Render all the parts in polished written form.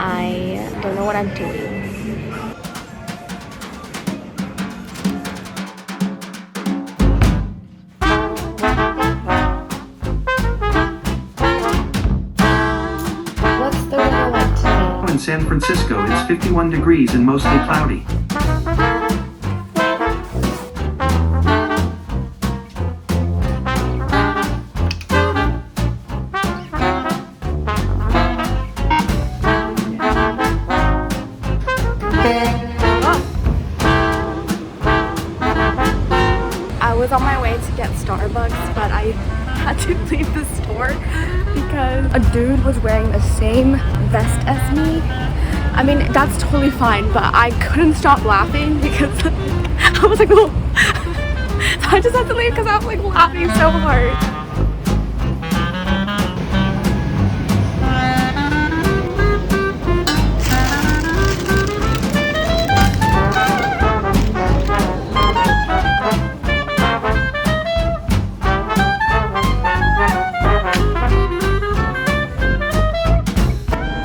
I don't know what I'm doing. What's the weather like today? In San Francisco, it's 51 degrees and mostly cloudy. I was on my way to get Starbucks, but I had to leave the store because a dude was wearing the same vest as me. I mean, that's totally fine, but I couldn't stop laughing because I was like, whoa. So I just had to leave because I was like laughing so hard.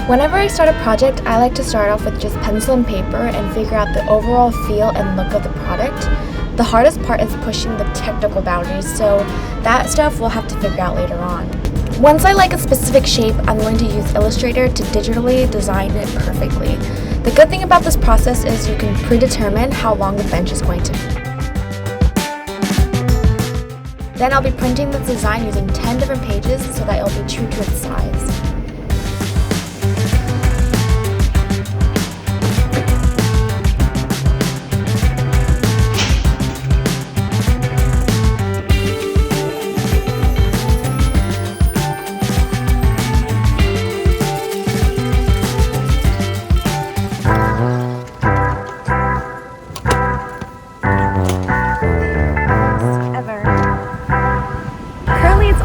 Whenever I start a project, I like to start off with just pencil and paper and figure out the overall feel and look of the product. The hardest part is pushing the technical boundaries, so that stuff we'll have to figure out later on. Once I like a specific shape, I'm going to use Illustrator to digitally design it perfectly. The good thing about this process is you can predetermine how long the bench is going to be. Then I'll be printing the design using 10 different pages so that it'll be true to its size.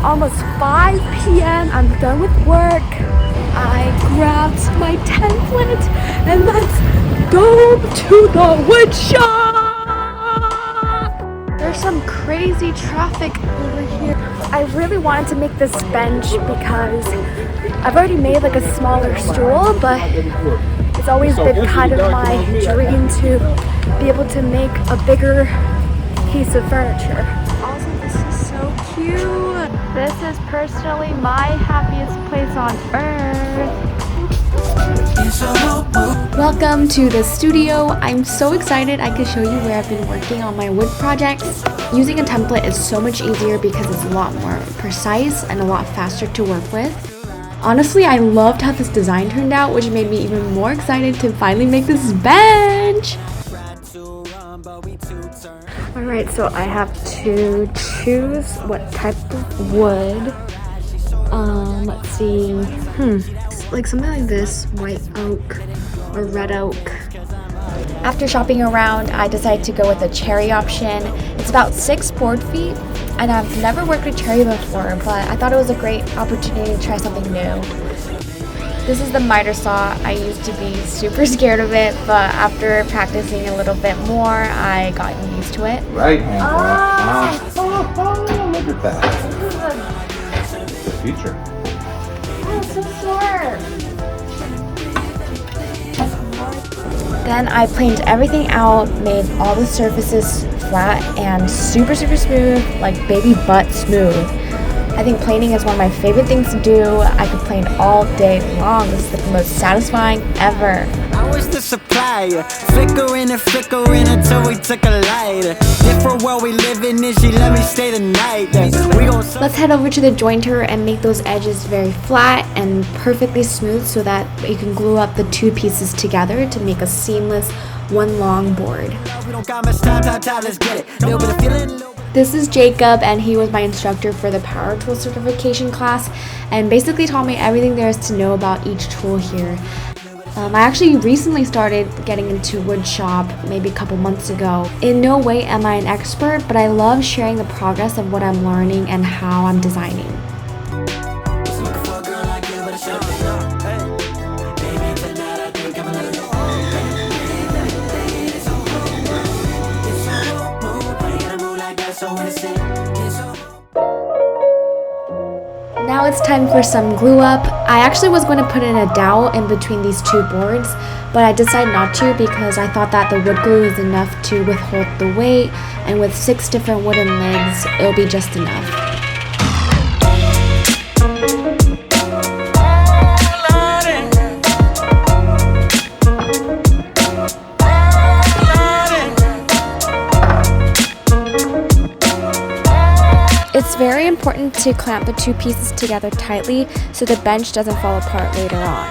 Almost 5 p.m. I'm done with work. I grabbed my template and let's go to the wood shop. There's some crazy traffic over here. I really wanted to make this bench because I've already made like a smaller stool, but it's always been kind of my dream to be able to make a bigger piece of furniture. Also, this is so cute. This is personally my happiest place on earth. Welcome to the studio. I'm so excited I could show you where I've been working on my wood projects. Using a template is so much easier because it's a lot more precise and a lot faster to work with. Honestly, I loved how this design turned out, which made me even more excited to finally make this bench. Alright, so I have to choose what type of wood. Let's see. Like something like this, white oak or red oak. After shopping around, I decided to go with a cherry option. It's about 6 board feet, and I've never worked with cherry before, but I thought it was a great opportunity to try something new. This is the miter saw. I used to be super scared of it, but after practicing a little bit more, I got used to it. Right hand look at that. It's the future. Oh, it's so sharp. Then I planed everything out, made all the surfaces flat and super smooth, like baby butt smooth. I think planing is one of my favorite things to do. I could plane all day long. This is the most satisfying ever. I was the supplier, flickering until we took a lighter. Different world we live in, and she let me stay the night. Let's head over to the jointer and make those edges very flat and perfectly smooth so that you can glue up the 2 pieces together to make a seamless one long board. This is Jacob, and he was my instructor for the power tool certification class and basically taught me everything there is to know about each tool here. I actually recently started getting into wood shop maybe a couple months ago. In no way am I an expert, but I love sharing the progress of what I'm learning and how I'm designing. Now Now it's time for some glue up. I actually was going to put in a dowel in between these two boards, but I decided not to because I thought that the wood glue is enough to withhold the weight, and with 6 different wooden legs, it'll be just enough. It's very important to clamp the two pieces together tightly so the bench doesn't fall apart later on.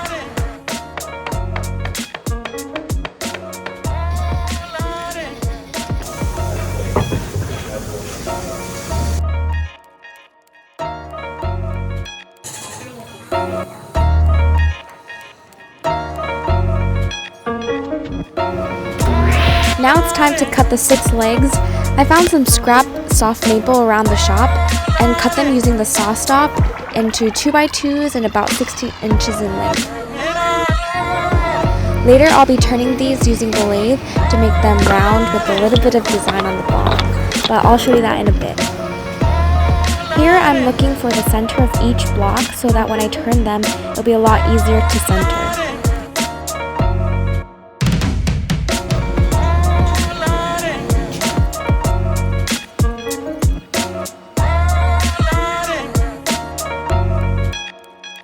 Now it's time to cut the 6 legs. I found some scrap soft maple around the shop and cut them using the saw stop into 2x2s and about 16 inches in length. Later I'll be turning these using the lathe to make them round with a little bit of design on the block, but I'll show you that in a bit. Here I'm looking for the center of each block so that when I turn them, it'll be a lot easier to center.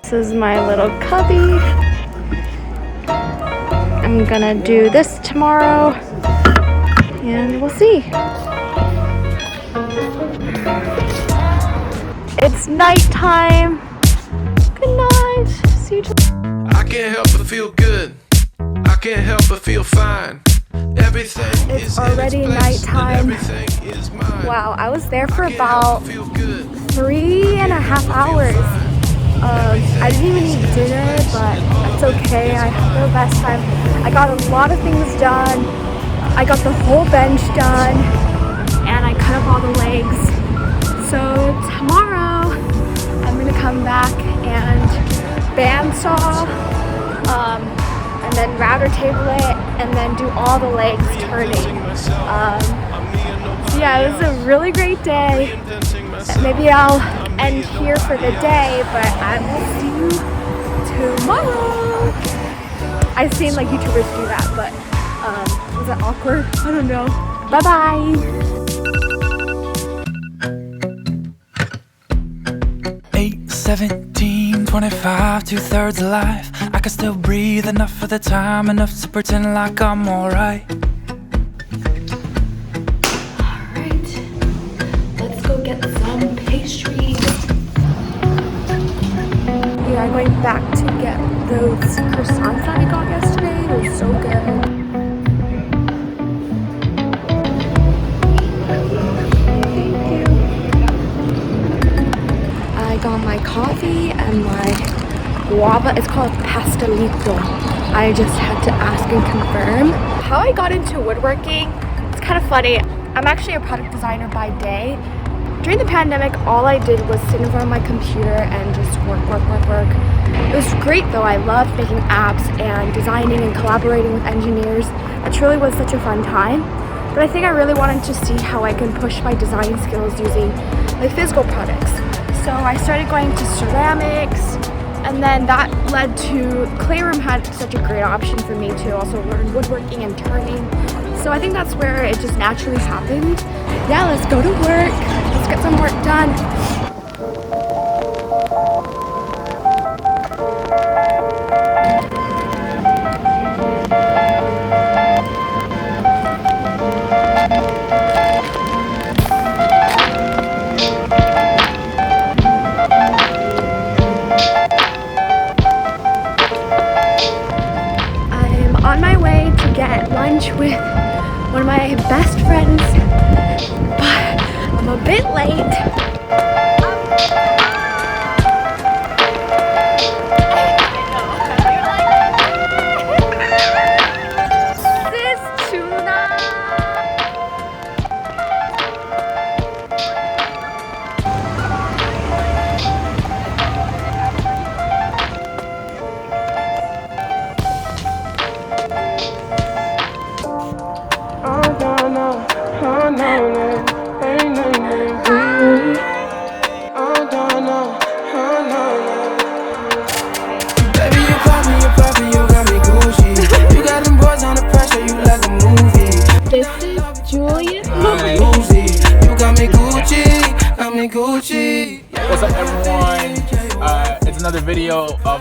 This is my little cubby. I'm gonna do this tomorrow and we'll see. It's nighttime. Good night. See you tomorrow. I can't help but feel good. I can't help but feel fine. Everything it's is already in its place, nighttime. Everything is mine. Wow, I was there for about feel good. 3.5 hours. I didn't even eat dinner, but that's okay. I had the best time. I got a lot of things done. I got the whole bench done, and I cut up all the legs. So tomorrow, I'm gonna come back and bandsaw, and then router table it, and then do all the legs turning. So yeah, it was a really great day. Maybe I'll end here for the day, but I will see you tomorrow. I've seen like YouTubers do that, but was that awkward? I don't know. Bye bye. 8, 17, 25, 2/3 alive. I can still breathe enough for the time, enough to pretend like I'm alright. We are going back to get those croissants that we got yesterday. They're so good. Thank you. I got my coffee and my guava. It's called pastelito. I just had to ask and confirm. How I got into woodworking, it's kind of funny. I'm actually a product designer by day. During the pandemic, all I did was sit in front of my computer and just work. It was great though. I loved making apps and designing and collaborating with engineers. It truly was such a fun time. But I think I really wanted to see how I can push my design skills using my physical products. So I started going to ceramics, and then that led to Clayroom had such a great option for me to also learn woodworking and turning. So I think that's where it just naturally happened. Yeah, let's go to work. Let's get some work done. I'm on my way to get lunch with one of my best friends, but I'm a bit late. This tuna.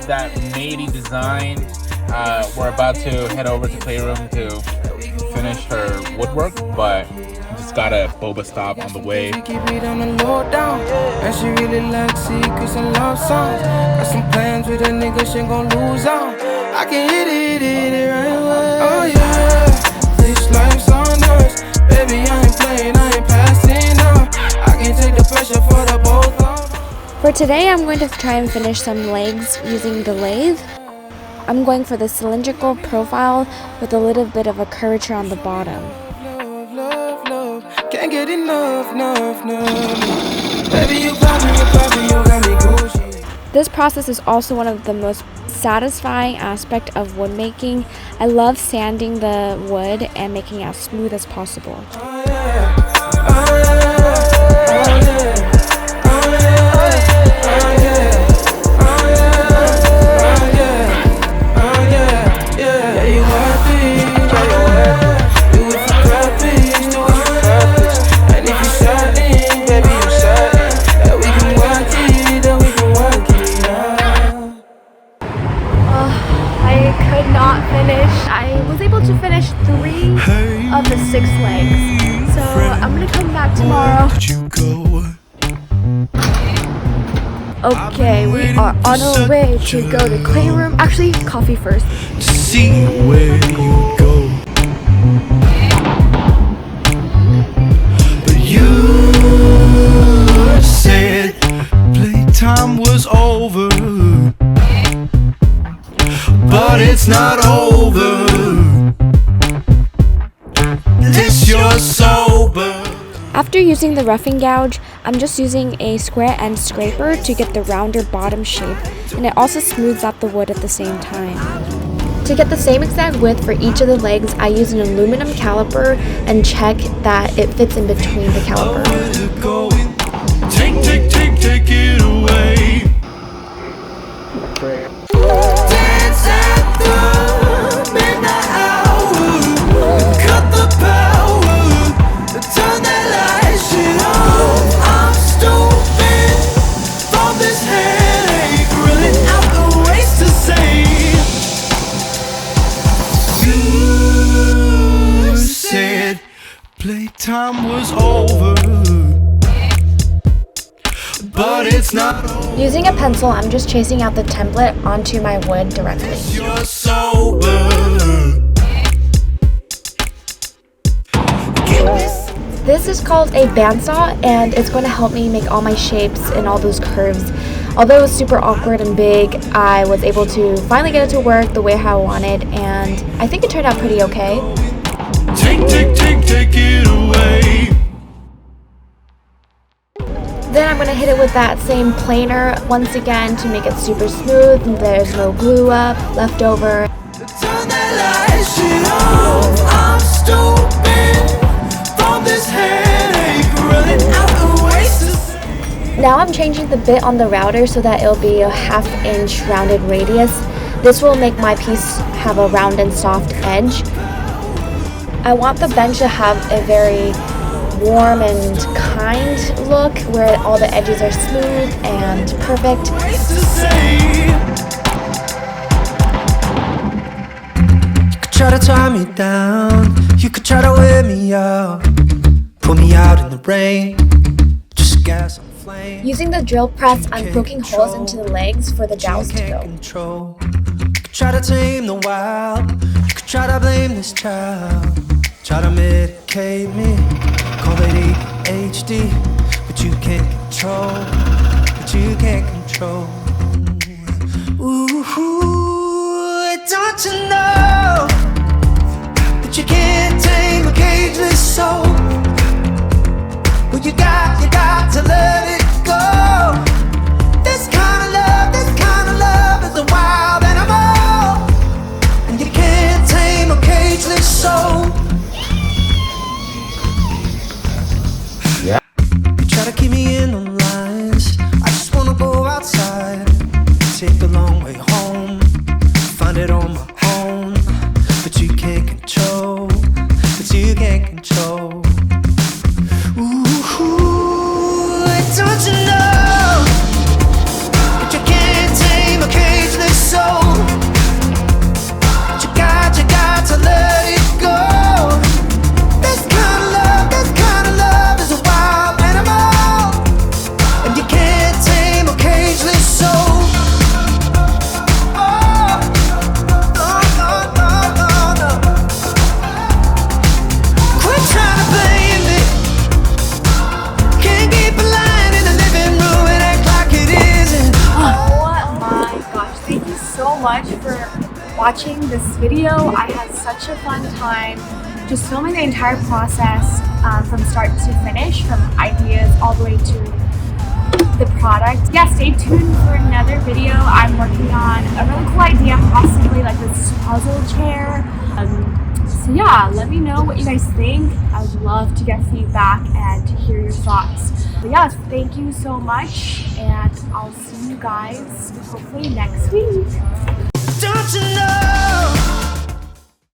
that madey design. We're about to head over to Playroom to finish her woodwork, but just got a boba stop on the way. Keep it on the low down, and she really likes secrets and love songs. Got some plans with a nigga, she gon' lose on. I can hit it right away. Oh yeah, this life's on us. Baby, I ain't playing, I ain't passing up. I can take the pressure for the both of us. For today, I'm going to try and finish some legs using the lathe. I'm going for the cylindrical profile with a little bit of a curvature on the bottom. Love, love, love. Can't get enough, enough, enough. Baby, you poppin', you got me Gucci. This process is also one of the most satisfying aspect of wood making. I love sanding the wood and making it as smooth as possible. Oh yeah, oh yeah, oh yeah. Finish 3 of the 6 legs, so I'm gonna come back tomorrow. Okay, we are on our way to go to Playroom. Actually, coffee first. See where you go, but you said playtime was over, but it's not over. You're sober. After using the roughing gouge, I'm just using a square end scraper to get the rounder bottom shape, and it also smooths out the wood at the same time. To get the same exact width for each of the legs, I use an aluminum caliper and check that it fits in between the caliper. Take it away. Dance at the midnight hour. Cut the power. Turn that light shit off. I'm stupid from this headache, running out the ways to say. You said playtime was over, but it's not over. Using a pencil, I'm just chasing out the template onto my wood directly. You're sober. This is called a bandsaw, and it's going to help me make all my shapes and all those curves. Although it was super awkward and big, I was able to finally get it to work the way how I wanted, and I think it turned out pretty okay. Take it away. Then I'm going to hit it with that same planer once again to make it super smooth, and there's no glue up left over. Turn that light shit off. I'm stupid from this headache, running out of ways to. Now I'm changing the bit on the router so that it'll be a 1/2 inch rounded radius. This will make my piece have a round and soft edge. I want the bench to have a very warm and kind look where all the edges are smooth and perfect. You could try to tie me down, you could try to wear me out, put me out in the rain, just gas on flame. Using the drill press, I'm poking holes into the legs for the dowels to go. You could try to tame the wild, you could try to blame this child, try to medicate me, call it ADHD, but you can't control, Ooh, don't you know that you can't tame a cageless soul? Well, you got to let it go. This kind of love is a wild animal, and you can't tame a cageless soul. Yeah. You try to keep me in on lines. I just wanna go outside, take the long way home, find it on my own, but you can't control. Ooh, don't you know that you can't tame a cageless watching this video. I had such a fun time just filming the entire process from start to finish, from ideas all the way to the product. Yeah, stay tuned for another video. I'm working on a really cool idea, possibly like this puzzle chair. So yeah, let me know what you guys think. I would love to get feedback and to hear your thoughts. But yeah, thank you so much, and I'll see you guys hopefully next week. Don't you know?